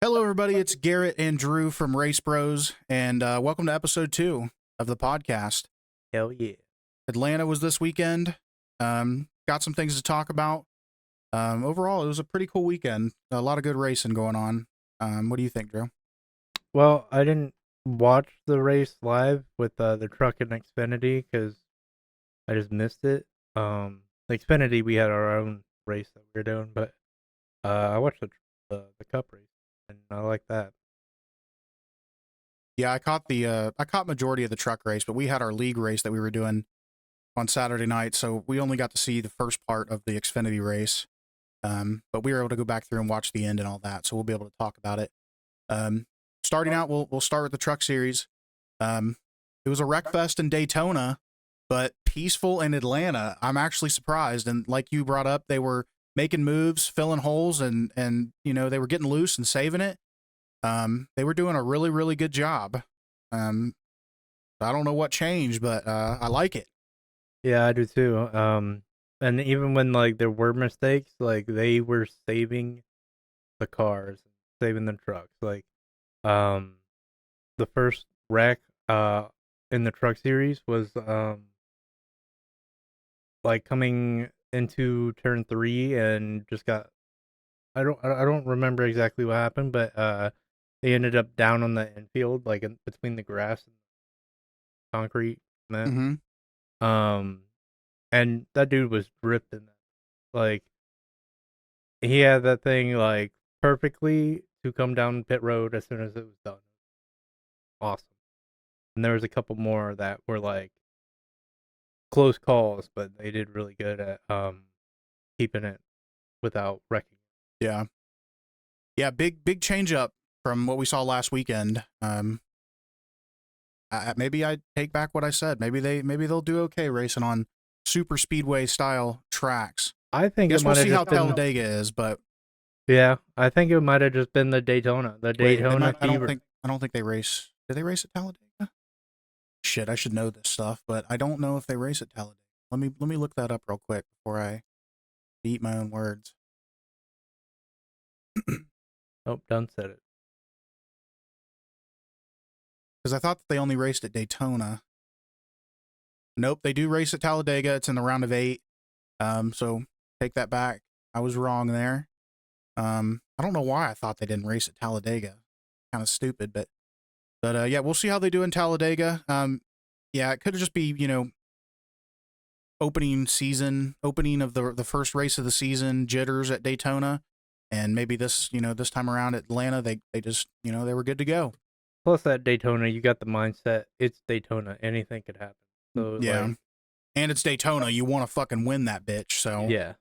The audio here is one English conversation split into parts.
Hello, everybody. It's Garrett and Drew from Race Bros, and welcome to episode 2 of the podcast. Hell yeah. Atlanta was this weekend. Got some things to talk about. Overall, it was a pretty cool weekend. A lot of good racing going on. What do you think, Drew? Well, I didn't watch the race live with the truck and Xfinity because I just missed it. The Xfinity, we had our own race that we were doing, but I watched the Cup race, and I like that. Yeah, I caught majority of the truck race, but we had our league race that we were doing on Saturday night, so we only got to see the first part of the Xfinity race. But we were able to go back through and watch the end and all that, so we'll be able to talk about it. Starting out, we'll start with the truck series. It was a wreck fest in Daytona, but peaceful in Atlanta. I'm actually surprised, and like you brought up, they were making moves, filling holes, and they were getting loose and saving it. They were doing a really, really good job. I don't know what changed, but I like it. Yeah, I do too. And even when like there were mistakes, like they were saving the cars, saving the trucks. Like, the first wreck in the truck series was like coming into turn 3 and just got I don't remember exactly what happened, but they ended up down on the infield, like in between the grass and concrete cement. Mm-hmm. And that dude was drifting. Like he had that thing like perfectly to come down pit road as soon as it was done. Awesome. And there was a couple more that were like close calls, but they did really good at keeping it without wrecking. Yeah, yeah, big change up from what we saw last weekend. Maybe I take back what I said. Maybe they'll do okay racing on super speedway style tracks. I think Guess it we'll might have see how just been Talladega is, but yeah. I think it might have just been the Daytona, the wait, Daytona I don't fever. think they race. Did they race at Talladega? Shit, I should know this stuff, but I don't know if they race at Talladega. Let me look that up real quick before I eat my own words. Oh, done said it. Because I thought that they only raced at Daytona. Nope, they do race at Talladega. It's in the round of 8. So take that back. I was wrong there. I don't know why I thought they didn't race at Talladega. Kind of stupid, but yeah, we'll see how they do in Talladega. Yeah, it could just be opening of the first race of the season, jitters at Daytona, and maybe this time around at Atlanta they just they were good to go. Plus that Daytona, you got the mindset. It's Daytona. Anything could happen. So Yeah, like, and it's Daytona. You want to fucking win that bitch. So yeah.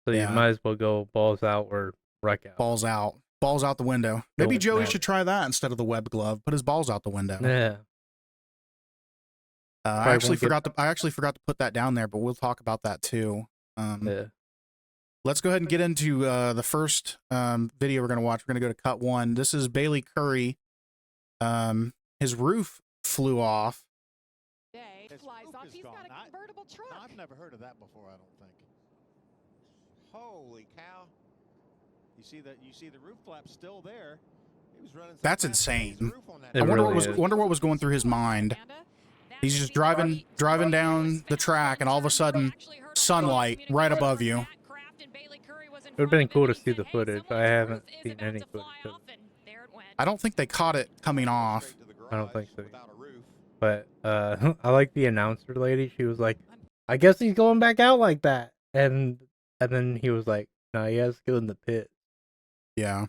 So you yeah, might as well go balls out or wreck out. balls out the window. Maybe Don't Joey matter. should try that instead of the web glove. Put his balls out the window. Yeah. I actually forgot to put that down there, but we'll talk about that too. Yeah. Let's go ahead and get into the first video we're going to watch. We're going to go to cut 1. This is Bailey Curry. His roof flew off. Flies off. He's got a convertible truck. I've never heard of that before, I don't think. Holy cow. You see the roof flap still there. He was running. That's insane. It I wonder really wonder what was going through his mind. He's just driving down the track, and all of a sudden, sunlight right above you. It would have been cool to see the footage. I haven't seen any footage of it. I don't think they caught it coming off. I don't think so. But I like the announcer lady. She was like, "I guess he's going back out like that," and then he was like, "No, he has to go in the pit." Yeah.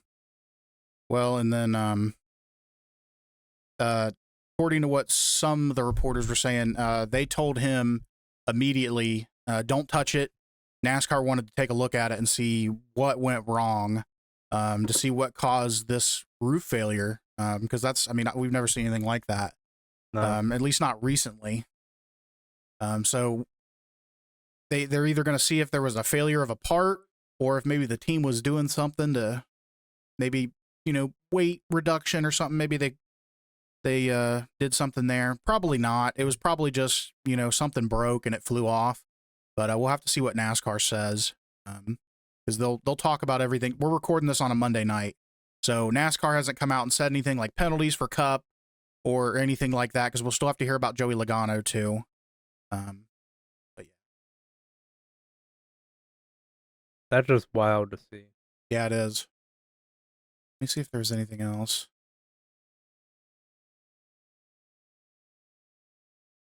Well, and then according to what some of the reporters were saying, they told him immediately, "Don't touch it." NASCAR wanted to take a look at it and see what went wrong, to see what caused this roof failure, because we've never seen anything like that, No. at least not recently. So they're either going to see if there was a failure of a part, or if maybe the team was doing something to maybe weight reduction or something. Maybe they did something there. Probably not. It was probably just something broke and it flew off. But we'll have to see what NASCAR says, because they'll talk about everything. We're recording this on a Monday night, So NASCAR hasn't come out and said anything like penalties for Cup or anything like that, because we'll still have to hear about Joey Logano too. But That's just wild to see. yeah, it is. Let me see if there's anything else.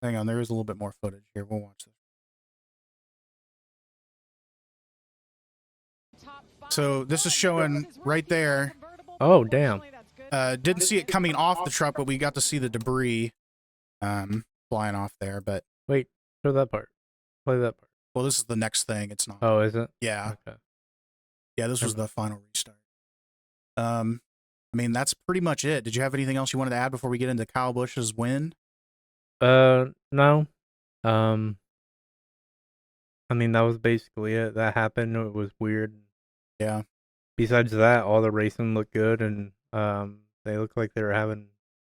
Hang on, there is a little bit more footage here. We'll watch this. So this is showing right there. Oh, damn. Didn't see it coming off the truck, but we got to see the debris flying off there. But Wait, show that part. Play that part. well, this is the next thing. It's not. Oh, is it? Yeah. Okay. Yeah, this was the final restart. I mean, that's pretty much it. Did you have anything else you wanted to add before we get into Kyle Busch's win? No. I mean, that was basically it. That happened. It was weird. Yeah. Besides that, all the racing looked good, and they looked like they were having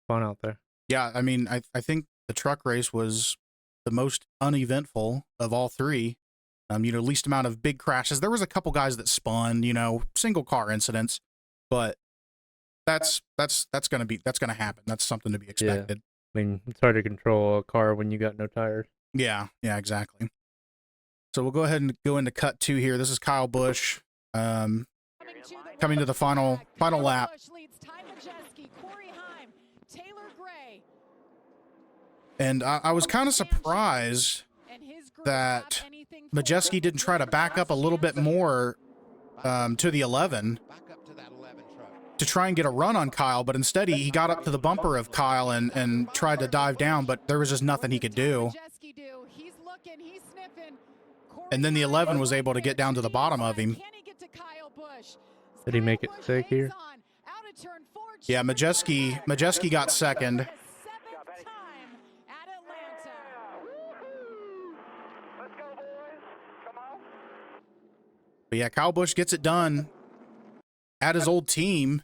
fun out there. Yeah, I mean, I think the truck race was the most uneventful of all three. Least amount of big crashes. There was a couple guys that spun, single car incidents, but that's gonna happen. That's something to be expected. I mean, it's hard to control a car when you got no tires. Yeah, exactly. So we'll go ahead and go into cut 2 here. This is Kyle Busch, coming to the final lap. And I was kind of surprised that Majeski didn't try to back up a little bit more to the 11 to try and get a run on Kyle, but instead he got up to the bumper of Kyle and tried to dive down, but there was just nothing he could do. And then the 11 was able to get down to the bottom of him. Did he make it sick here? Yeah, Majeski got second. But yeah, Kyle Busch gets it done at his old team.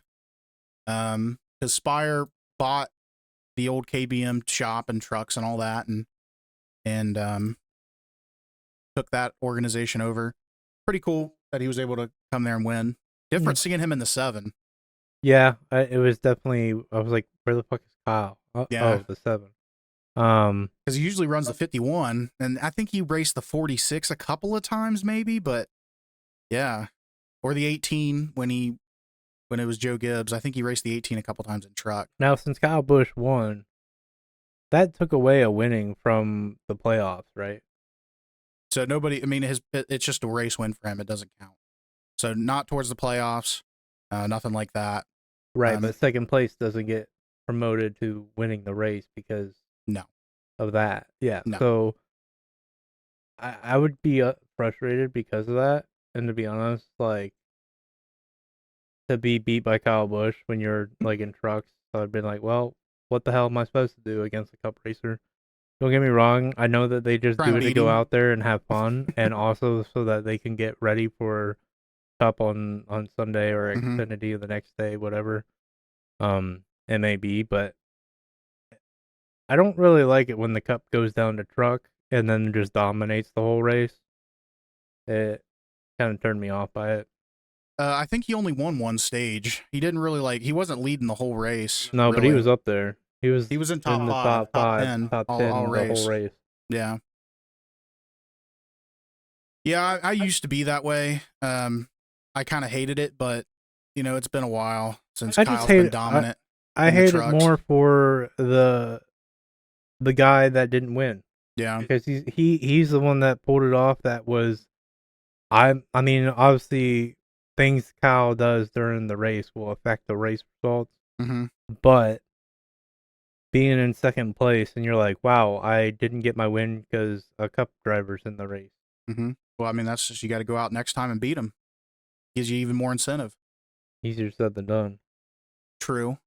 Because Spire bought the old KBM shop and trucks and all that, and took that organization over. Pretty cool that he was able to come there and win. Different seeing him in the 7. Yeah, it was definitely. I was like, "Where the fuck is Kyle?" Yeah. Oh, the 7. Because he usually runs the 51, and I think he raced the 46 a couple of times, maybe. But yeah, or the 18 when it was Joe Gibbs. I think he raced the 18 a couple times in truck. Now, since Kyle Busch won, that took away a winning from the playoffs, right? So nobody. I mean, it's just a race win for him. It doesn't count. So not towards the playoffs, nothing like that. Right, but second place doesn't get promoted to winning the race because of that. Yeah. No. So I would be frustrated because of that, and to be honest, like to be beat by Kyle Busch when you're like in trucks, I'd been like, well, what the hell am I supposed to do against a Cup racer? Don't get me wrong. I know that they just do it to go out there and have fun, and also so that they can get ready for Cup on Sunday or Xfinity the next day, whatever. It may be, but I don't really like it when the Cup goes down to truck and then just dominates the whole race. It kind of turned me off by it. I think he only won one stage. He didn't really he wasn't leading the whole race. No, really. But he was up there. He was in top the top 10 all the whole race. race. Yeah. Yeah, I used to be that way. I kind of hated it, but it's been a while since Kyle's been dominant. I hate it more for the guy that didn't win. Yeah, because he's the one that pulled it off. That was, I mean, obviously things Kyle does during the race will affect the race results. But being in second place and you're like, wow, I didn't get my win because a Cup driver's in the race. Well, I mean, that's just, you got to go out next time and beat him. Gives you even more incentive. Easier said than done. True.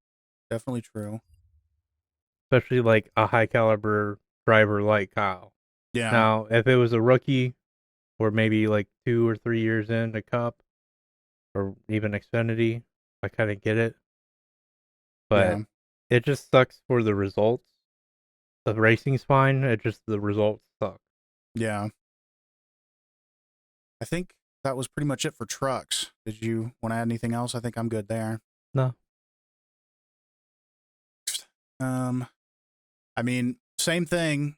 Definitely true. Especially like a high caliber driver like Kyle. Yeah. Now, if it was a rookie or maybe like 2 or 3 years in a Cup or even Xfinity, I kind of get it. But it just sucks for the results. The racing's fine. It just, the results suck. Yeah. I think that was pretty much it for trucks. Did you want to add anything else? I think I'm good there. No. I mean, same thing.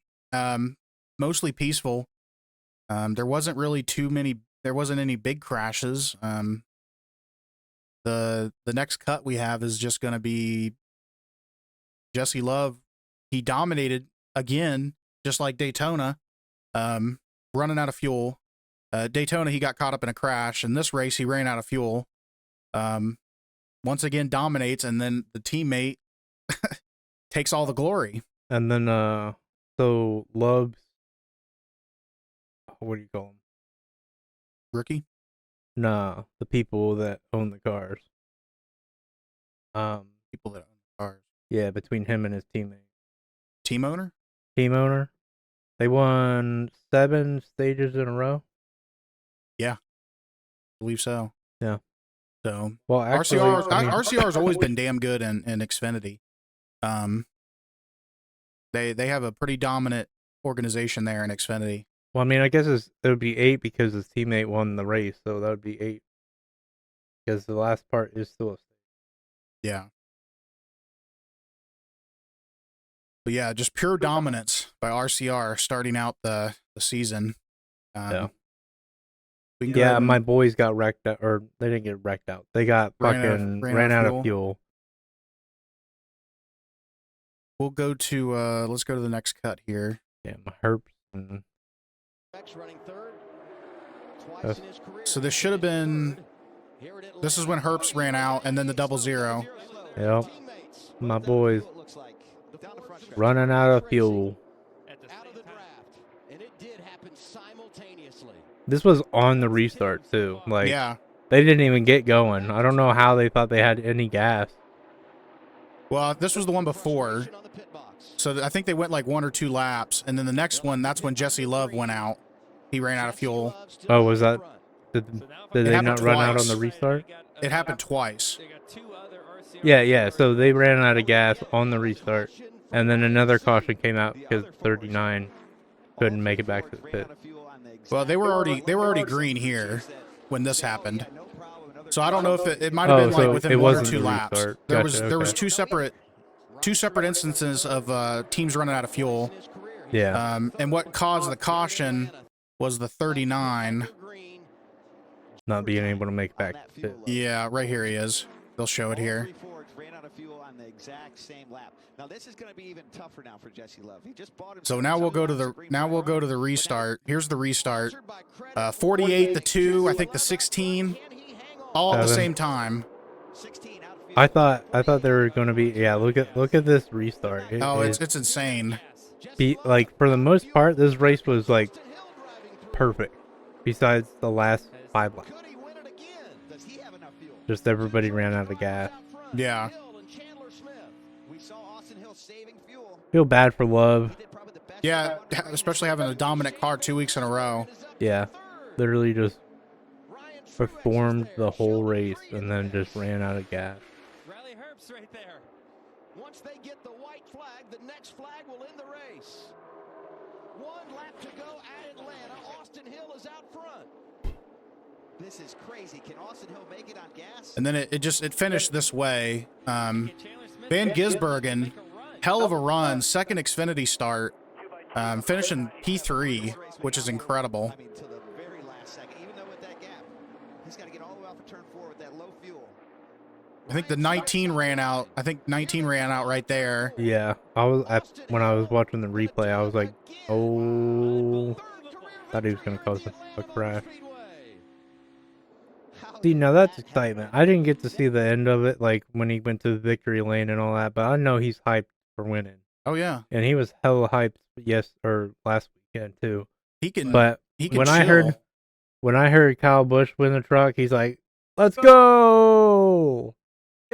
Mostly peaceful. There wasn't really there wasn't any big crashes. The next cut we have is just going to be Jesse Love. He dominated again, just like Daytona, running out of fuel. Daytona, he got caught up in a crash. In this race, he ran out of fuel. Once again, dominates, and then the teammate takes all the glory. And then, so Love's, what do you call them? Rookie? Nah, the people that own the cars. People that own cars. Yeah, between him and his teammate. Team owner? Team owner. They won 7 stages in a row. I believe so. Yeah. So, well, actually, RCR's always been damn good in Xfinity. They have a pretty dominant organization there in Xfinity. Well, I mean, I guess it would be 8 because his teammate won the race, so that would be 8. Because the last part is still a stage. Yeah. But yeah, just pure dominance by RCR starting out the season. Yeah. Yeah, my boys got wrecked out, or they didn't get wrecked out. They got ran out of fuel. We'll go to let's go to the next cut here. Yeah, my Herps. And... So this should have been. This is when Herps ran out, and then the 0-0. Yep. My boys running out of fuel. This was on the restart too. Like, yeah, they didn't even get going. I don't know how they thought they had any gas. Well, this was the one before. So I think they went like 1 or 2 laps, and then the next one, that's when Jesse Love went out. He ran out of fuel. Oh, was that? Did they not run out on the restart? It happened twice. Yeah. So they ran out of gas on the restart, and then another caution came out because 39 couldn't make it back to the pit. Well, they were already green here when this happened. So I don't know if it might have been like within 1 or 2 laps. There was two separate instances of teams running out of fuel. Yeah. And what caused the caution was the 39 not being able to make it back to the pit. Yeah, right here he is. They'll show it here. Now this is going to be even tougher now for Jesse Love. He just bought him. So now we'll go to the restart. Here's the restart. 48, the 2, I think the 16, all at the same time. I thought they were going to be. Yeah, look at this restart. It's insane. Like, for the most part, this race was like perfect. Besides the last 5 laps, just everybody ran out of gas. Yeah. Feel bad for Love. Yeah, especially having a dominant car 2 weeks in a row. Yeah, literally just performed the whole race and then just ran out of gas. Riley Herbst right there. Once they get the white flag, the next flag will end the race. 1 lap to go at Atlanta. Austin Hill is out front. This is crazy. Can Austin Hill make it on gas? And then it finished this way. Van Gisbergen, hell of a run, second Xfinity start, finishing P3, which is incredible. I mean, to the very last second, even though with that gap, he's got to get all the way off of turn 4 with that low fuel. I think the 19 ran out. I think 19 ran out right there. Yeah, when I was watching the replay, I was like, oh, thought he was gonna cause a crash. See, now that's excitement. I didn't get to see the end of it, like when he went to the victory lane and all that, but I know he's hyped for winning. Oh yeah, and he was hella hyped last weekend too. He can. When I heard Kyle Busch win the truck, he's like, "Let's go,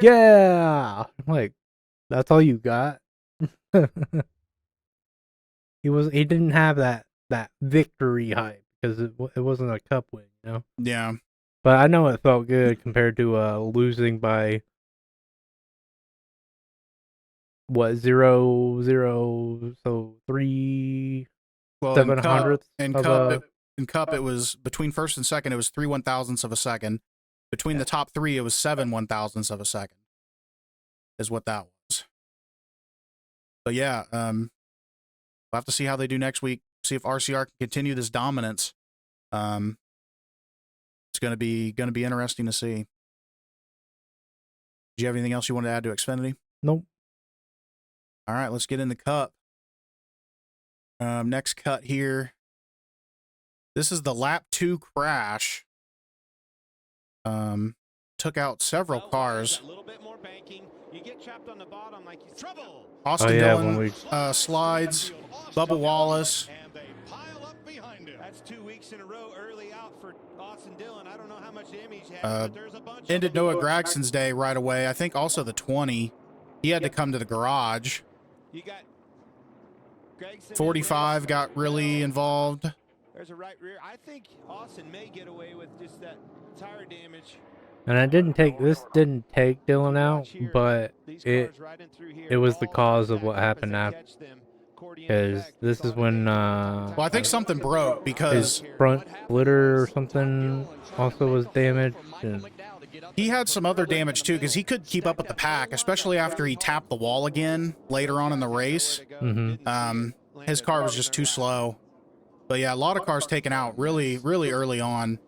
yeah!" I'm like, "That's all you got?" He didn't have that victory hype because it wasn't a cup win, you know. Yeah. But I know it felt good compared to losing by 0-0, so 3 700ths. In Cup, it was between first and second. It was 3 1,000ths of a second. Between the top 3, it was 7 1,000ths of a second. is what that was. But yeah, we'll have to see how they do next week. See if RCR can continue this dominance. It's gonna be interesting to see. Do you have anything else you want to add to Xfinity? Nope. All right, let's get in the Cup. Next cut here. This is the lap 2 crash. Took out several cars. A little bit more banking. You get trapped on the bottom like you trouble. Austin when Dillon slides. Bubba Wallace. And they pile up behind him. That's 2 weeks in a row early out for Austin Dillon. I don't know how much damage he had, but there's a bunch Ended of them. Noah Gragson's day right away. I think also the 20. He had to come to the garage. You got Gregson 45 got really involved. There's a right rear. I think Austin may get away with just that tire damage. And this didn't take Dylan out, but it was the cause of what happened after. Because this is when Well, I think something broke because his front splitter or something also was damaged. And he had some other damage too because he couldn't keep up with the pack, especially after he tapped the wall again later on in the race. His car was just too slow. But yeah, a lot of cars taken out really, really early on.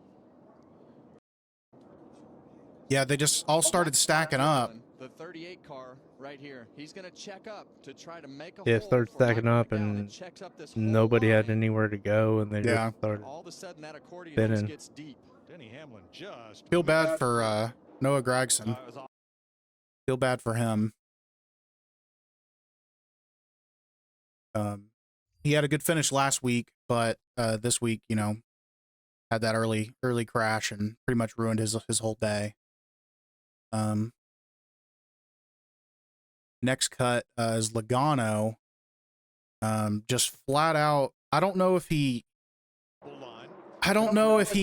Yeah, they just all started stacking up. The 38 car right here. He's going to check up to try to make a yeah, hole started for stacking Mike up, McDowell and checks up this whole nobody had line. anywhere to go, and they Yeah. just started All of a sudden that accordion spinning. gets deep. Denny Hamlin just Feel bad for Noah Gragson. Feel bad for him. He had a good finish last week, but this week, had that early crash and pretty much ruined his whole day. Next cut is Logano. Just flat out, I don't know if he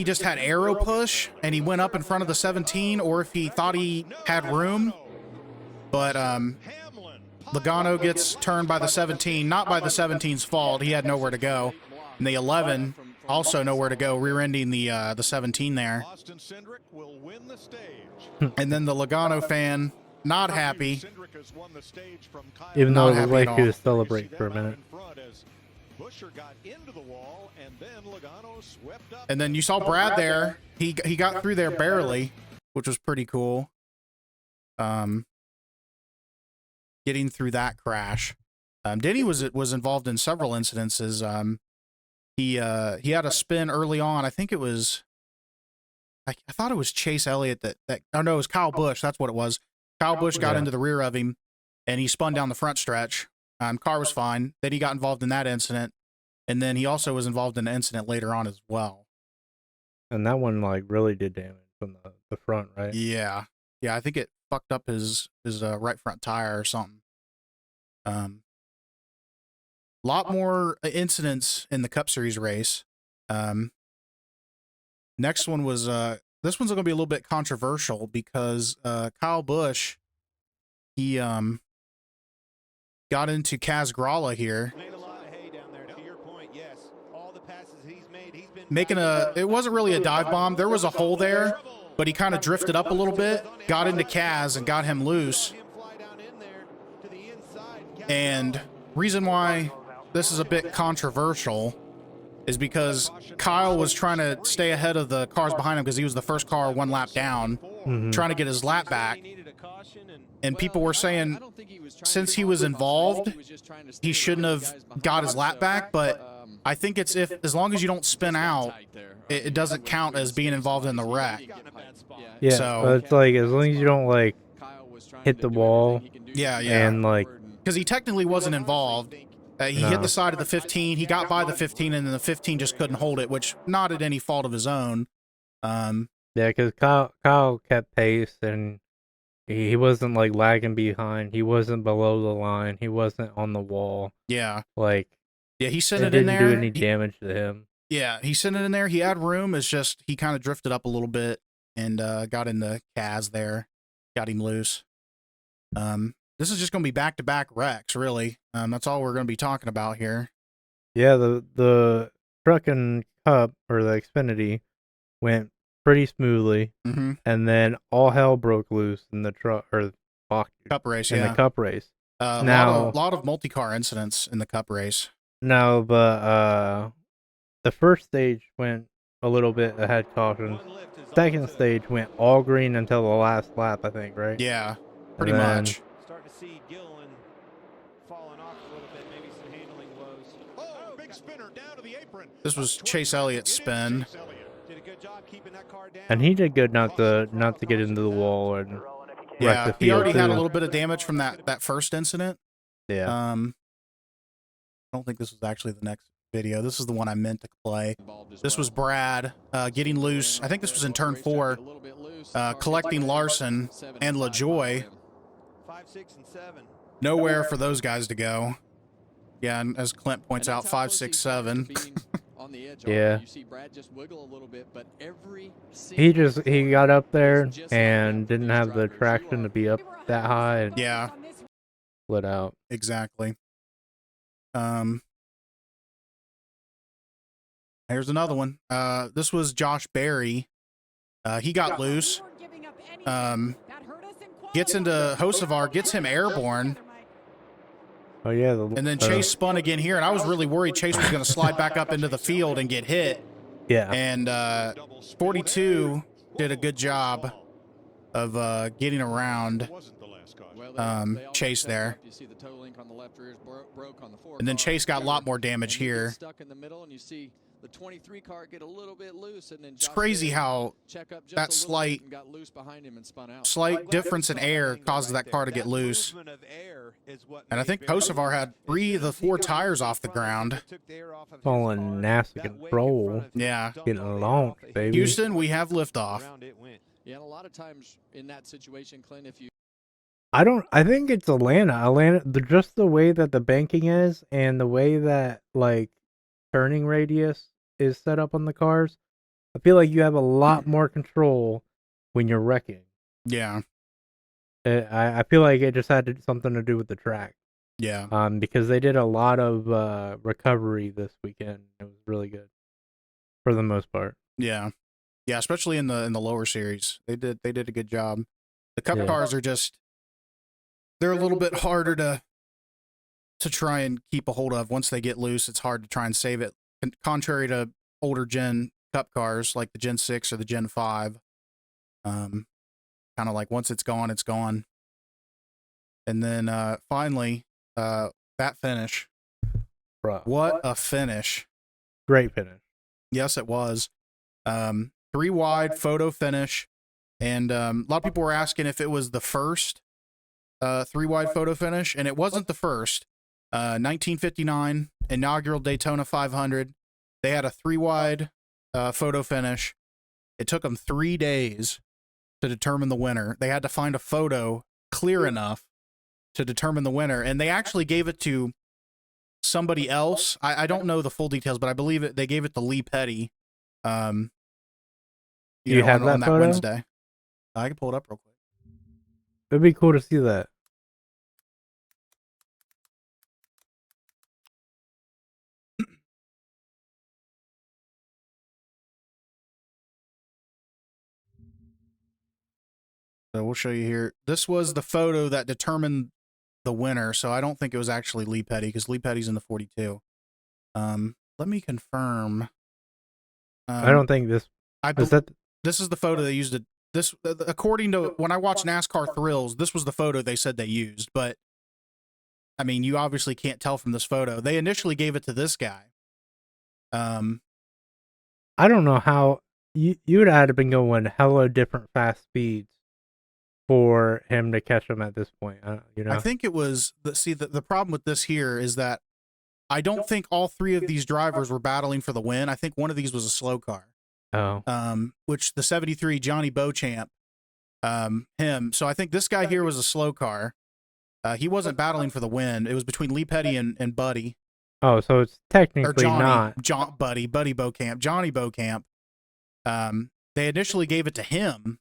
just had aero push and he went up in front of the 17 or if he thought he had room. But Logano gets turned by the 17, not by the 17's fault. He had nowhere to go. And the 11 also nowhere to go, rear-ending the 17 there. Austin Cindric will win the stage. And then the Logano fan, not happy. Cindric has won the stage from Kyle. even Not though it happy was at like he all. was celebrating for a minute. Busher got into the wall and then Logano swept up. And then you saw Brad there. He got through there barely, which was pretty cool. Getting through that crash. Denny was involved in several incidences. He had a spin early on. I think it was I thought it was Chase Elliott that oh no, it was Kyle Busch. That's what it was. Kyle Busch got into the rear of him and he spun down the front stretch. Car was fine. Then he got involved in that incident. And then he also was involved in an incident later on as well. And that one like really did damage from the front, right? Yeah. Yeah, I think it fucked up his right front tire or something. Lot more incidents in the Cup Series race. Next one was this one's going to be a little bit controversial because Kyle Busch he got into Kaz Grala here. Made a lot of hay down there. To your point, yes. All the passes he's made, he's been It wasn't really a dive bomb. There was a hole there, but he kind of drifted up a little bit, got into Kaz and got him loose. And reason why this is a bit controversial is because Kyle was trying to stay ahead of the cars behind him because he was the first car one lap down, trying to get his lap back. And people were saying since he was involved, he shouldn't have got his lap back. But I think it's as long as you don't spin out, it doesn't count as being involved in the wreck. Yeah, So it's like as long as you don't like hit the wall, yeah, and like because he technically wasn't involved. He hit the side of the 15. He got by the 15, and then the 15 just couldn't hold it, which not at any fault of his own. yeah, because Kyle kept pace and he wasn't like lagging behind. He wasn't below the line. He wasn't on the wall. Yeah, Like he sent it didn't in there. do any damage to him. Yeah, he sent it in there. He had room. It's just he kind of drifted up a little bit and got into Kaz there, got him loose. This is just going to be back-to-back wrecks, really. That's all we're going to be talking about here. Yeah, the truck and Cup or the Xfinity went pretty smoothly, Mm-hmm. and then all hell broke loose in the truck or fuck, dude, Cup race, in yeah. the Cup race. A Now- lot of multi-car incidents in the Cup race. No, but the first stage went a little bit ahead caution. Second stage went all green until the last lap, I think, right? Yeah, pretty And then- much. Starting to see Gillen falling off a little bit, maybe some handling woes. Oh, big spinner down to the apron. This was Chase Elliott's spin. Did a good job keeping that car down. And he did good not to get into the wall and wreck Yeah, the he field already too. had a little bit of damage from that first incident. Yeah. I don't think this was actually the next video. This is the one I meant to play. This was Brad getting loose. I think this was in turn 4, collecting Larson and LaJoy. 5, 6, and 7. Nowhere for those guys to go. Yeah, and as Clint points out, 5, 6, 7. Yeah. You see Brad just wiggle a little bit, but every He got up there and didn't have the traction to be up that high and Yeah, split out. exactly. Here's another one. This was Josh Berry. He got loose. Gets into Hocevar, gets him airborne, Oh yeah, and then Chase spun again here. And I was really worried Chase was going to slide back up into the field and get hit. yeah. And 42 did a good job of getting around Chase there. You see the toe link on the left rear is broke on the 4 And then car. Chase got a lot more damage And he gets here. Stuck in the middle, and you see the 23 car get a little bit loose, and then It's Josh crazy Berry how check up just that a little slight- bit and got loose behind him and spun out. slight difference in air causes that car to get loose. And I think Kosovar had 3 of the 4 tires off the ground. Falling NASA control. Yeah. Getting launched, baby. Houston, we have liftoff. Yeah, and a lot of times in that situation, Clint, if you I think it's Atlanta, just the way that the banking is and the way that like turning radius is set up on the cars, I feel like you have a lot more control when you're wrecking. Yeah. I feel like it just had something to do with the track. Yeah. Because they did a lot of recovery this weekend. It was really good for the most part. Yeah. Yeah, especially in the lower series. They did a good job. The Cup Yeah. cars are just they're a little bit harder to try and keep a hold of. Once they get loose, it's hard to try and save it. Contrary to older gen Cup cars like the Gen 6 or the Gen 5. Kind of like once it's gone, it's gone. And then finally, that finish. Bruh. What a finish. Great finish. Yes, it was. 3 wide photo finish. And a lot of people were asking if it was the first 3 wide photo finish, and it wasn't the first. 1959 inaugural Daytona 500. They had a 3 wide photo finish. It took them 3 days to determine the winner. They had to find a photo clear enough to determine the winner, and they actually gave it to somebody else. I don't know the full details, but I believe they gave it to Lee Petty. You have that on that photo? Wednesday. I can pull it up real quick. It'd be cool to see that. So we'll show you here. This was the photo that determined the winner. So I don't think it was actually Lee Petty because Lee Petty's in the 42. Let me confirm. I don't think this is that. This is the photo they used. This, according to when I watch NASCAR Thrills, this was the photo they said they used. But I mean, you obviously can't tell from this photo. They initially gave it to this guy. I don't know how you would have had to been going hella different fast speeds for him to catch him at this point. You know, I think it was the problem with this here is that I don't think all 3 of these drivers were battling for the win. I think one of these was a slow car. Which the 73 Johnny Beauchamp, him. So I think this guy here was a slow car. He wasn't battling for the win. It was between Lee Petty and Buddy. Oh, so it's Or technically Johnny, not. Buddy Beauchamp, Johnny Beauchamp. They initially gave it to him,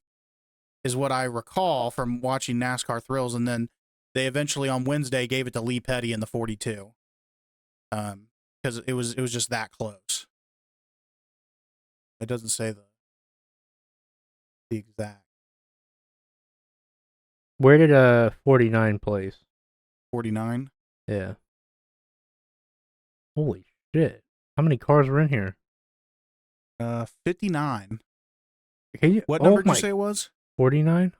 is what I recall from watching NASCAR Thrills, and then they eventually on Wednesday gave it to Lee Petty in the 42. Because it was just that close. It doesn't say the exact. Where did 49 place? 49. Yeah. Holy shit! How many cars were in here? 59. Can you, What oh number did you my- say it was? 49?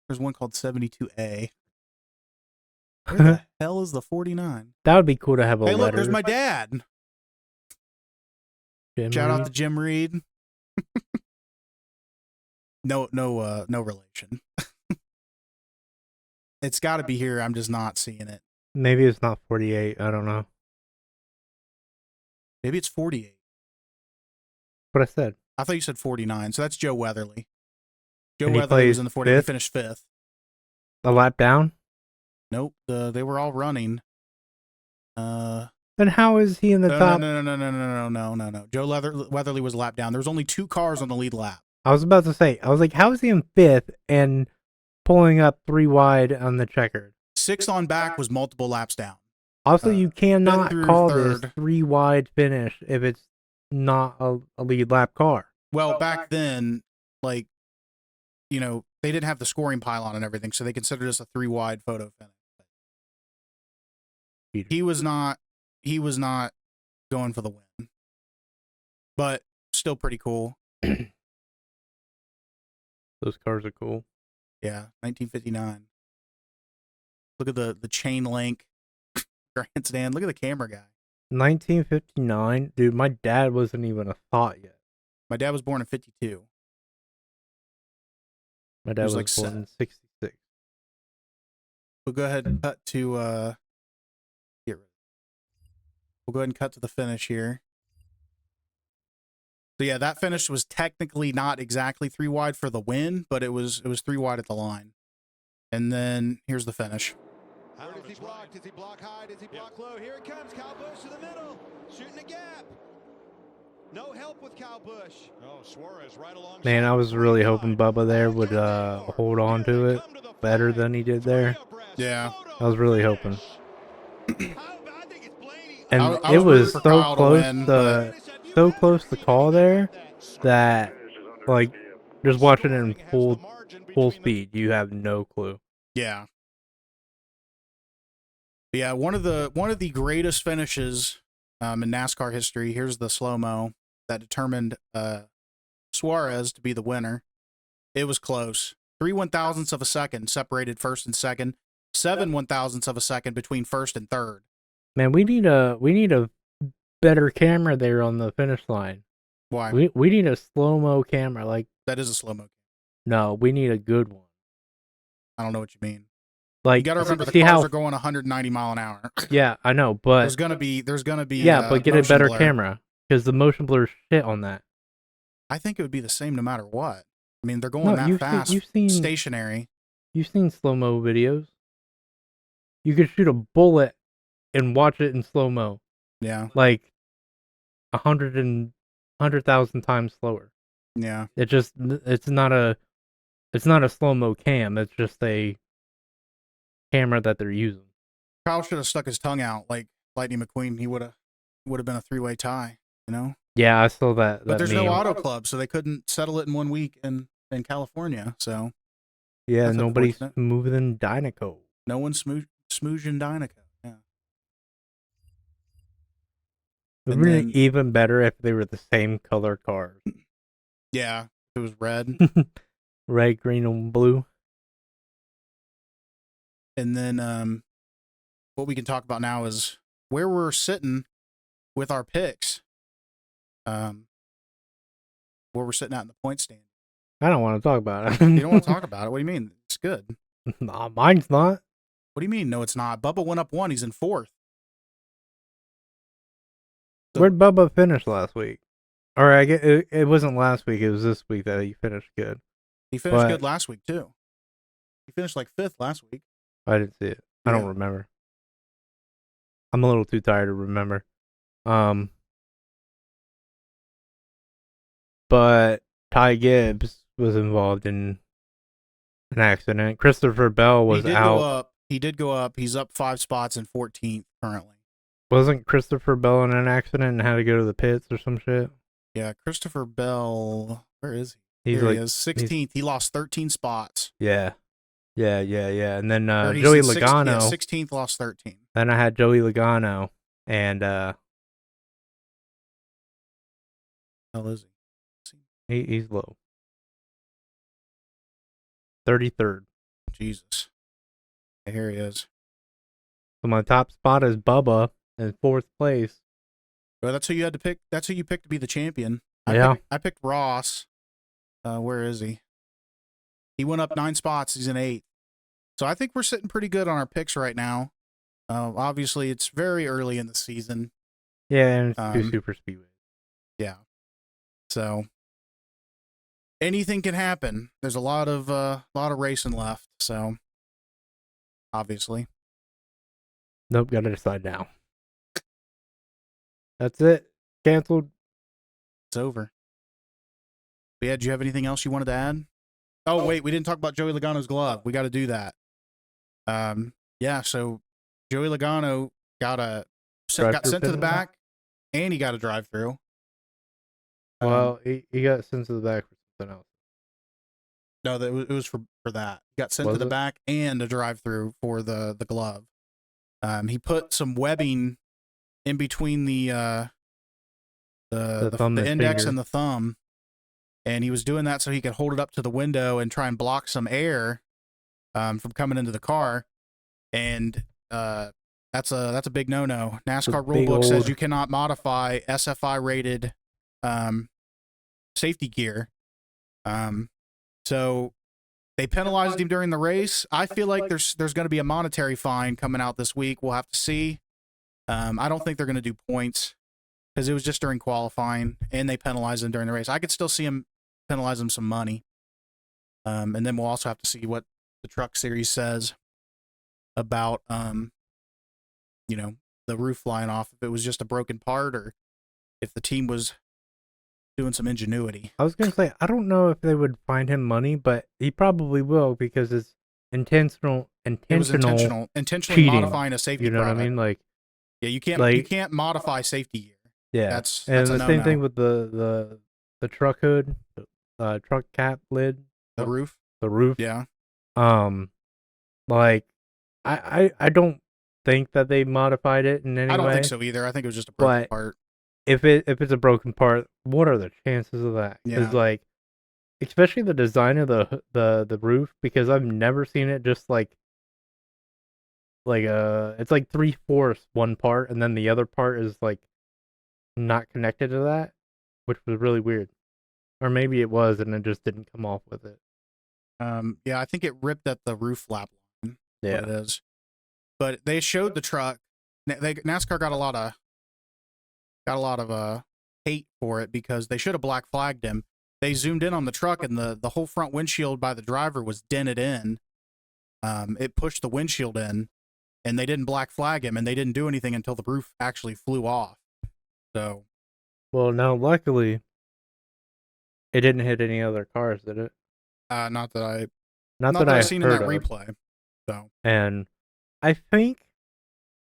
There's one called 72A. Where the hell is the 49? That would be cool to have a Hey, letter. look, there's my dad. Jim Shout out Reed. to Jim Reed. No relation. It's got to be here. I'm just not seeing it. Maybe it's not 48. I don't know. Maybe it's 48. What I said. I thought you said 49. So that's Joe Weatherly. Joe And he Weatherly was plays in the 48. He fifth? finished 5th. A lap down? Nope. They were all running. Then how is he in the top? No. Joe Weatherly was a lap down. There was only 2 cars on the lead lap. I was about to say, I was like, how is he in 5th and pulling up 3 wide on the checkered? 6 on back was multiple laps down. Also, you cannot through call this third. 3 wide finish if it's not a lead lap car. Well, back then, like, they didn't have the scoring pylon and everything, so they considered this a 3 wide photo finish. He was not going for the win. But still pretty cool. Those cars are cool. Yeah, 1959. Look at the chain link grandstand. Look at the camera guy. 1959? Dude, my dad wasn't even a thought yet. My dad was born in 52. My dad was was like born in 66. We'll go ahead and cut to get rid. We'll go ahead and cut to the finish here. So yeah, that finish was technically not exactly 3 wide for the win, but it was 3 wide at the line. And then here's the finish. Where does he block? Does he block high? Does he block low? Here it comes. Kyle Busch to the middle. Shooting the gap. No help with Kyle Busch. Oh, Suarez right along. Man, I was really hoping Bubba there would hold on to it better than he did there. Yeah. I was really hoping. I think it's Blaney. And I it was was rooting for so Kyle to close win, so close to call there that, like, just watching it in full speed, you have no clue. Yeah. Yeah, one of the greatest finishes in NASCAR history. Here's the slow-mo that determined Suarez to be the winner. It was close. 3 1,000ths of a second separated first and second. 7 1,000ths of a second between first and third. Man, we need a better camera there on the finish line. Why? We need a slow-mo camera. Like, That is a slow-mo. no, we need a good one. I don't know what you mean. Like, You got to remember the see cars how? are going 190 mile an hour. Yeah, I know, but There's gonna be yeah, but get a motion better blur. camera because the motion blur is shit on that. I think it would be the same no matter what. I mean, they're going No, that fast. you've seen stationary. You've seen slow-mo videos. You could shoot a bullet and watch it in slow-mo, Yeah, like 100,000 times slower. yeah. It's not a slow-mo cam. It's just a camera that they're using. Kyle should have stuck his tongue out like Lightning McQueen. He would have been a 3-way tie. Yeah, I saw that. But there's meme. no auto club, so they couldn't settle it in 1 week in California. So Yeah, That's nobody's unfortunate. moving Dynaco. no one's smoozing Dynaco. Yeah. It would And be then- even better if they were the same color cars. Yeah. It was red. Red, green, and blue. And then what we can talk about now is where we're sitting with our picks. Where we're sitting at in the point stand. I don't want to talk about it. You don't want to talk about it? What do you mean? It's good. Nah, mine's not. What do you mean? No, it's not. Bubba went up 1. He's in 4th. So- Where'd Bubba finish last week? Or I get it wasn't last week. It was this week that he finished good. He finished But- good last week too. He finished like 5th last week. I didn't see it. I don't Yeah. remember. I'm a little too tired to remember. But Ty Gibbs was involved in an accident. Christopher Bell was he did out. go up. He did go up. He's up 5 spots in 14th currently. Wasn't Christopher Bell in an accident and had to go to the pits or some shit? Yeah, Christopher Bell. Where is he? He's There like, he is. 16th. He lost 13 spots. yeah. Yeah. And then Or he's Joey in sixth- Logano. yeah, 16th, lost 13. Then I had Joey Logano, and How is he's low. 33rd. he? Jesus. Here he is. So my top spot is Bubba in 4th place. Well, that's who you had to pick. That's who you picked to be the champion. Yeah. I picked Ross. Where is he? He went up 9 spots. He's in 8th. So I think we're sitting pretty good on our picks right now. Obviously, it's very early in the season. Yeah, and it's 2 super speedways. Yeah. So anything can happen. There's a lot of racing left. So obviously, Nope, gotta decide now. That's it. Canceled. it's over. But yeah, do you have anything else you wanted to add? Oh, wait, we didn't talk about Joey Logano's glove. We got to do that. Yeah, so Joey Logano got sent to the back, and he got a drive-through. Well, he got sent to the back for something else. No, it was for that. He got sent Was to the it? back and a drive-through for the glove. He put some webbing in between the thumb and index finger. and the thumb, and he was doing that so he could hold it up to the window and try and block some air from coming into the car. And that's a big no-no. NASCAR rulebook says you cannot modify SFI rated safety gear. So they penalized him during the race. I feel like there's going to be a monetary fine coming out this week. We'll have to see. I don't think they're going to do points because it was just during qualifying, and they penalized him during the race. I could still see him penalize him some money. And then we'll also have to see what the truck series says about the roof flying off, if it was just a broken part or if the team was doing some ingenuity. I was gonna say, I don't know if they would fine him money, but he probably will because it's intentional It was intentionally cheating. modifying a safety You know product. what I mean? Like, Yeah, you like- can't modify safety gear. yeah. That's and a the no-no. same thing with the truck hood, truck cap lid, The roof. the roof. Yeah. Like, I don't think that they modified it in any way. I don't think so either. I think it was just a broken But part. if it's a broken part, what are the chances of that? Yeah. Because like, especially the design of the roof, because I've never seen it just like it's like 3/4 one part, and then the other part is like not connected to that, which was really weird. Or maybe it was, and it just didn't come off with it. Yeah, I think it ripped at the roof flap line. What it is. But they showed the truck. NASCAR got a lot of hate for it because they should have black flagged him. They zoomed in on the truck, and the whole front windshield by the driver was dented in. It pushed the windshield in, and they didn't black flag him, and they didn't do anything until the roof actually flew off. So, Well, now luckily, it didn't hit any other cars, did it? not that I Not that I've seen in heard that of. replay. So, And I think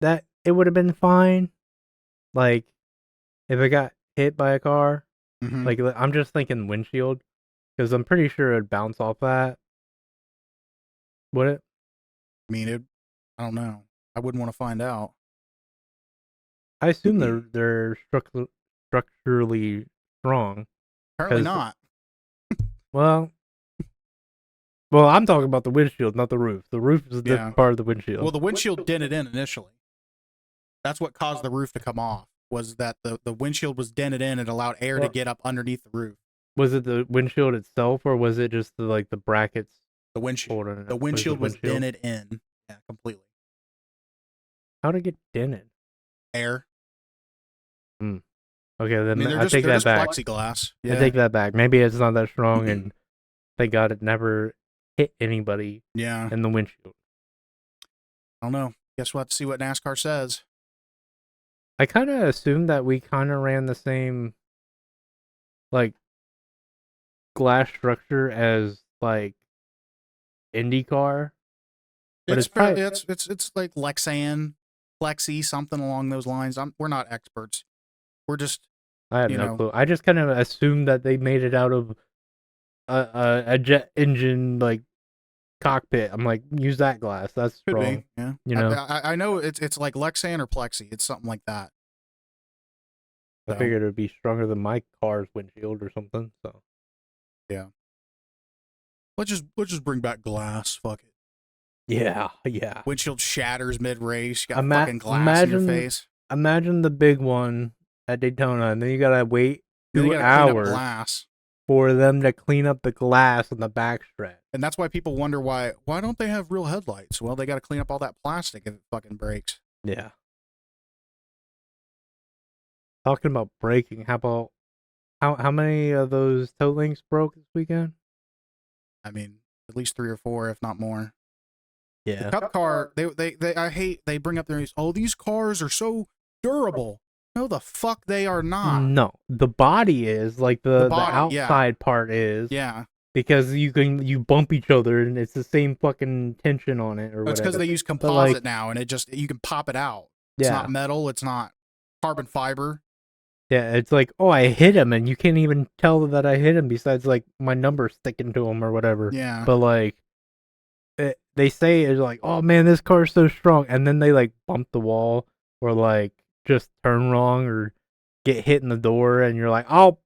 that it would have been fine, like, if it got hit by a car. mhm. Like, I'm just thinking windshield, because I'm pretty sure it'd bounce off that. Would it? I mean, I don't know. I wouldn't want to find out. I assume they're structurally strong. Apparently 'Cause- not. Well, I'm talking about the windshield, not the roof. The roof is a different part of the windshield. Well, the windshield dented in initially. That's what caused the roof to come off, was that the windshield was dented in and allowed air to get up underneath the roof. Was it the windshield itself, or was it just the brackets? The windshield. holding it The up? windshield was windshield? dented in. Yeah, completely. How'd it get dented? Air. Okay, then I mean, I take they're that back. plexiglass. I Yeah. take that back. Maybe it's not that strong, and thank God it never hit anybody Yeah. in the windshield. I don't know. Guess we'll have to see what NASCAR says. I kind of assumed that we kind of ran the same, like, glass structure as, like, IndyCar. But it's probably- it's like Lexan, Plexi, something along those lines. We're not experts. We're just I have you no know. clue. I just kind of assumed that they made it out of a jet engine, like, cockpit. I'm like, use that glass. That's Could strong. be, yeah. You know, I know it's like Lexan or Plexi. It's something like that. I So, figured it would be stronger than my car's windshield or something. So yeah. Let's just bring back glass. Fuck it. yeah. Windshield shatters mid race. You got Ima- fucking glass in your imagine- face. Imagine the big one at Daytona, and then you gotta wait Then you 2 gotta clean up hours glass. for them to clean up the glass on the backstretch. And that's why people wonder why don't they have real headlights? Well, they got to clean up all that plastic if it fucking breaks. Yeah. Talking about braking, how about how many of those toe links broke this weekend? I mean, at least 3 or 4, if not more. Yeah. The Cup car, they bring up their news. Oh, these cars are so durable. No, the fuck they are not. No, the body is like the body, yeah. outside part is. Yeah, Because you bump each other and it's the same fucking tension on it or whatever. it's because they use composite now, and you can pop it out. It's not metal. It's not carbon fiber. Yeah, it's like, oh, I hit him, and you can't even tell that I hit him. Besides, like my number sticking to him or whatever. Yeah, But like, they say it's like, oh man, this car's so strong, and then they like bump the wall or like just turn wrong or get hit in the door, and you're like, oh,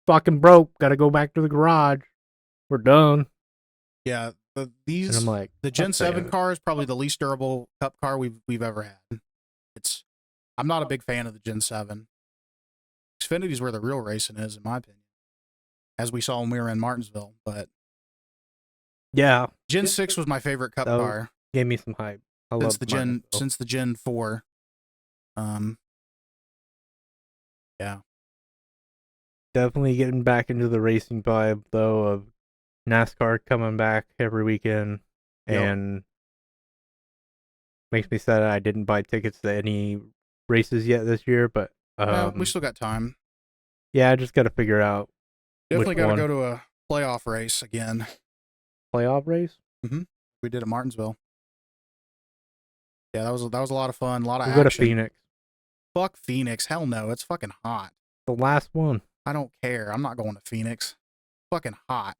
fucking broke. Got to go back to the garage. We're done. yeah. And These I'm like, the Gen fuck 7 that. car is probably the least durable Cup car we've ever had. I'm not a big fan of the Gen 7. Xfinity's where the real racing is, in my opinion, as we saw when we were in Martinsville. But Yeah, Gen 6 was my favorite Cup That was car gave me some hype. I love since the Gen 4. Yeah. Definitely getting back into the racing vibe though of NASCAR coming back every weekend, Yep. and makes me sad I didn't buy tickets to any races yet this year. But We still got time. yeah, I just got to figure out Definitely which got to one. go to a playoff race again. Playoff race. We did at Martinsville. Yeah, that was a lot of fun. A lot of We'll go to action. Phoenix. Fuck Phoenix. Hell no. It's fucking hot. The last one. I don't care. I'm not going to Phoenix. Fucking hot.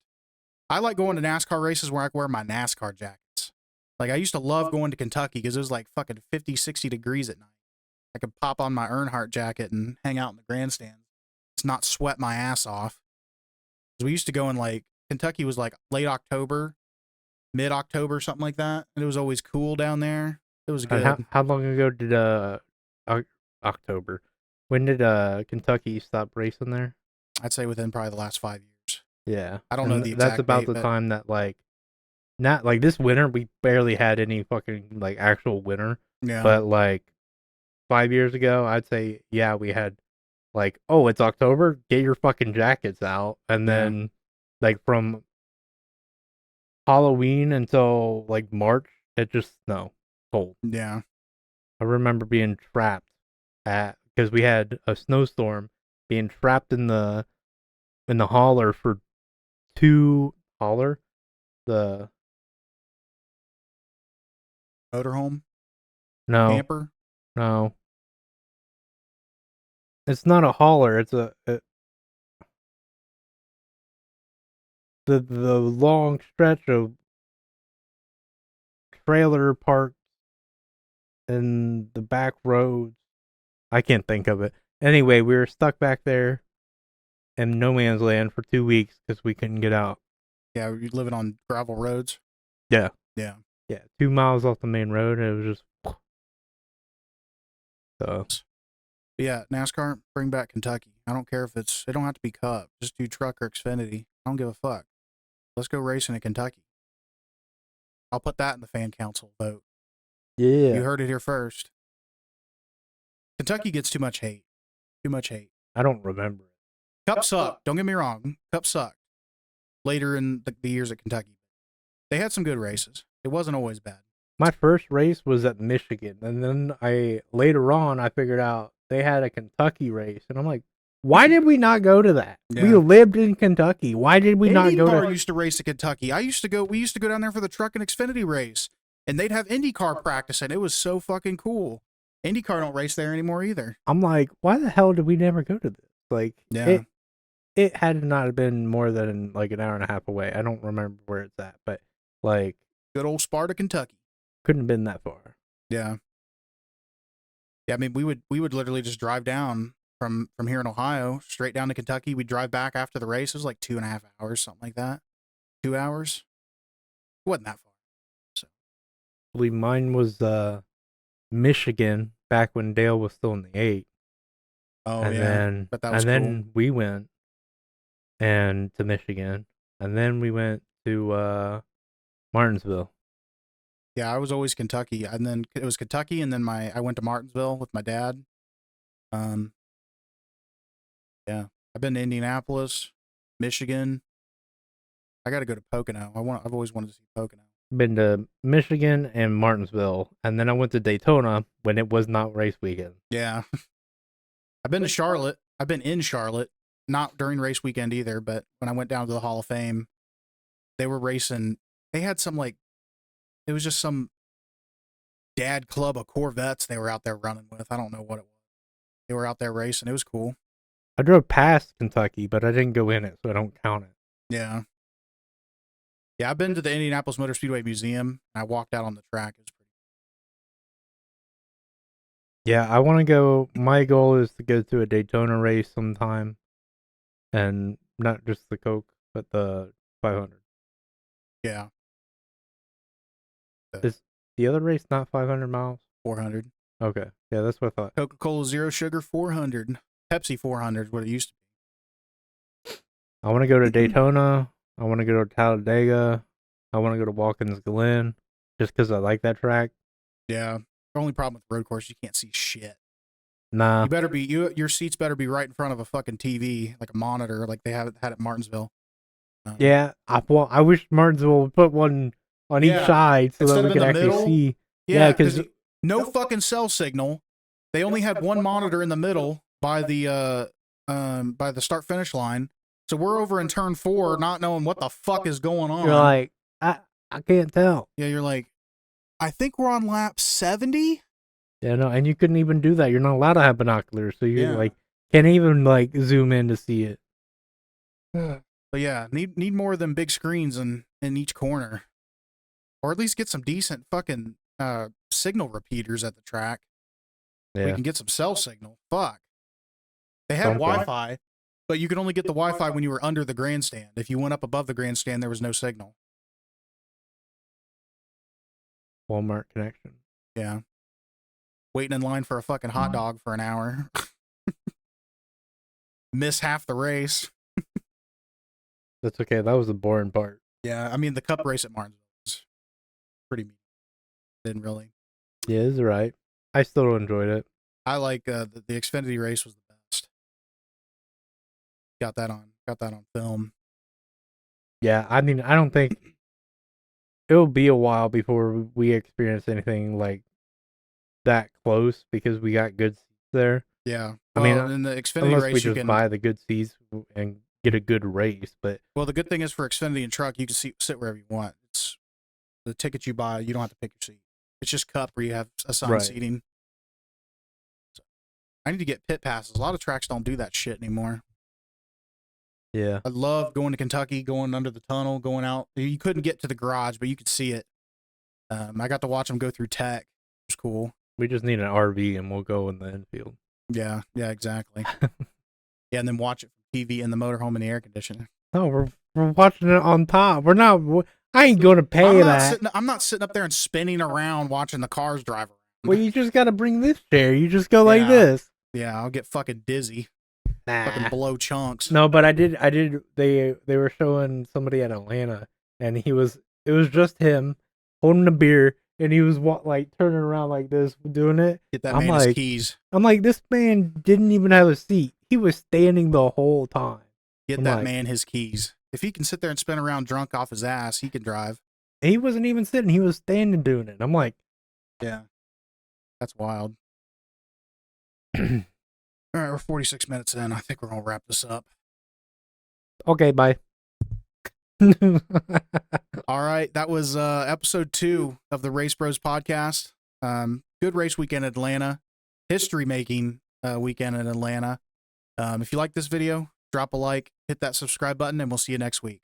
I like going to NASCAR races where I can wear my NASCAR jackets. Like, I used to love going to Kentucky because it was like fucking 50, 60 degrees at night. I could pop on my Earnhardt jacket and hang out in the grandstand. It's not sweat my ass off. 'Cause we used to go in like, Kentucky was like late October, mid-October, something like that. And it was always cool down there. It was good. How long ago did October? When did Kentucky stop racing there? I'd say within probably the last 5 years. Yeah, I don't know the exact That's about date, the but- time that like, not like this winter we barely had any fucking like actual winter, Yeah. but like 5 years ago I'd say yeah we had like, oh, it's October, get your fucking jackets out, and Yeah. then like from Halloween until like March it just snow cold. Yeah. I remember being trapped because we had a snowstorm, being trapped in the hauler for the Motorhome? no Camper? no it's not a hauler, it's the long stretch of trailer parks and the back roads. I can't think of it. Anyway, we were stuck back there in no man's land for 2 weeks because we couldn't get out. Yeah, you're living on gravel roads. Yeah. Yeah. Yeah, 2 miles off the main road, and it was just so. But yeah, NASCAR, bring back Kentucky. I don't care if it don't have to be Cup. Just do truck or Xfinity. I don't give a fuck. Let's go racing in Kentucky. I'll put that in the fan council vote. Yeah. You heard it here first. Kentucky gets too much hate. Too much hate. I don't remember it. Cup sucked. Don't get me wrong. Cup sucked. Later in the years at Kentucky. They had some good races. It wasn't always bad. My first race was at Michigan, and then later on I figured out they had a Kentucky race, and I'm like, why did we not go to that? Yeah. We lived in Kentucky. Why did we not go IndyCar to? used to race at Kentucky. We used to go down there for the truck and Xfinity race, and they'd have IndyCar practice, and it was so fucking cool. IndyCar don't race there anymore either. I'm like, why the hell did we never go to this? Like, Yeah. it had not been more than like an hour and a half away. I don't remember where it's at, but like Good old Sparta, Kentucky. Couldn't have been that far. Yeah. Yeah, I mean, we would literally just drive down from here in Ohio, straight down to Kentucky. We'd drive back after the race. It was like 2.5 hours, something like that. 2 hours. It wasn't that far. So I believe mine was Michigan back when Dale was still in the 8. oh and yeah, then but that was and cool. then we went and to Michigan, and then we went to Martinsville. Yeah, I was always Kentucky, and then it was Kentucky, and then I went to Martinsville with my dad. Yeah, I've been to Indianapolis, Michigan. I got to go to Pocono. I've always wanted to see Pocono. Been to Michigan and Martinsville, and then I went to Daytona when it was not race weekend. Yeah, I've been to Charlotte. I've been in Charlotte, not during race weekend either, but when I went down to the Hall of Fame, they were racing. They had some it was just some dad club of Corvettes they were out there running with. I don't know what it was. They were out there racing. It was cool. I drove past Kentucky, but I didn't go in it, so I don't count it. Yeah. Yeah, I've been to the Indianapolis Motor Speedway Museum, and I walked out on the track. It was pretty. Yeah, I want to go. My goal is to go to a Daytona race sometime, and not just the Coke, but the 500. Yeah. Is the other race not 500 miles? 400. Okay, yeah, that's what I thought. Coca-Cola Zero Sugar 400. Pepsi 400 is what it used to be. I want to go to Daytona. I want to go to Talladega. I want to go to Watkins Glen, just because I like that track. Yeah. The only problem with the road course, you can't see shit. Nah. You better be your seats better be right in front of a fucking TV, like a monitor, like they had at Martinsville. Yeah, I wish Martinsville would put one on each side so that we could actually see. Yeah, because no fucking cell signal. They only had one monitor in the middle by the start finish line. So we're over in turn 4, not knowing what the fuck is going on. You're like, I can't tell. Yeah, you're like, I think we're on lap 70. Yeah, no, and you couldn't even do that. You're not allowed to have binoculars, so you like can't even like zoom in to see it. But yeah, need more of them big screens in each corner, or at least get some decent fucking signal repeaters at the track. Yeah, We can get some cell signal. Fuck. They had Wi-Fi, but you could only get the Wi-Fi when you were under the grandstand. If you went up above the grandstand, there was no signal. Walmart connection. Yeah. Waiting in line for a fucking hot dog for an hour. Miss half the race. That's okay. That was the boring part. Yeah, I mean, the cup race at Martinsville was pretty mean. Didn't really. Yeah, it's alright. I still enjoyed it. I like the Xfinity race was the best. Got that on film. Yeah, I mean, I don't think it'll be a while before we experience anything like that close because we got good seats there. Yeah, I mean, in the Xfinity unless race, we you just can buy the good seats and get a good race. But well, the good thing is for Xfinity and truck, you can sit wherever you want. It's the ticket you buy, you don't have to pick your seat. It's just cup where you have assigned seating. So, I need to get pit passes. A lot of tracks don't do that shit anymore. yeah, I love going to Kentucky, going under the tunnel, going out. You couldn't get to the garage, but you could see it. I got to watch them go through tech. It was cool. we just need an RV and we'll go in the infield. Yeah, exactly. Yeah, and then watch it from TV in the motorhome in the air conditioner. No, we're watching it on top. We're not. I ain't gonna pay that. I'm not sitting up there and spinning around watching the cars drive around. Well, you just gotta bring this chair. You just go like this. Yeah, I'll get fucking dizzy. Fucking blow chunks. No, but I did. They were showing somebody at Atlanta, and it was just him holding a beer, and he was like turning around like this, doing it. Get that man his keys. I'm like, this man didn't even have a seat. He was standing the whole time. Get that man his keys. If he can sit there and spin around drunk off his ass, he can drive. He wasn't even sitting. He was standing doing it. I'm like, yeah, that's wild. All right, we're 46 minutes in. I think we're going to wrap this up. Okay, bye. All right, that was episode 2 of the Race Bros podcast. Good race weekend in Atlanta. History-making weekend in Atlanta. If you like this video, drop a like, hit that subscribe button, and we'll see you next week.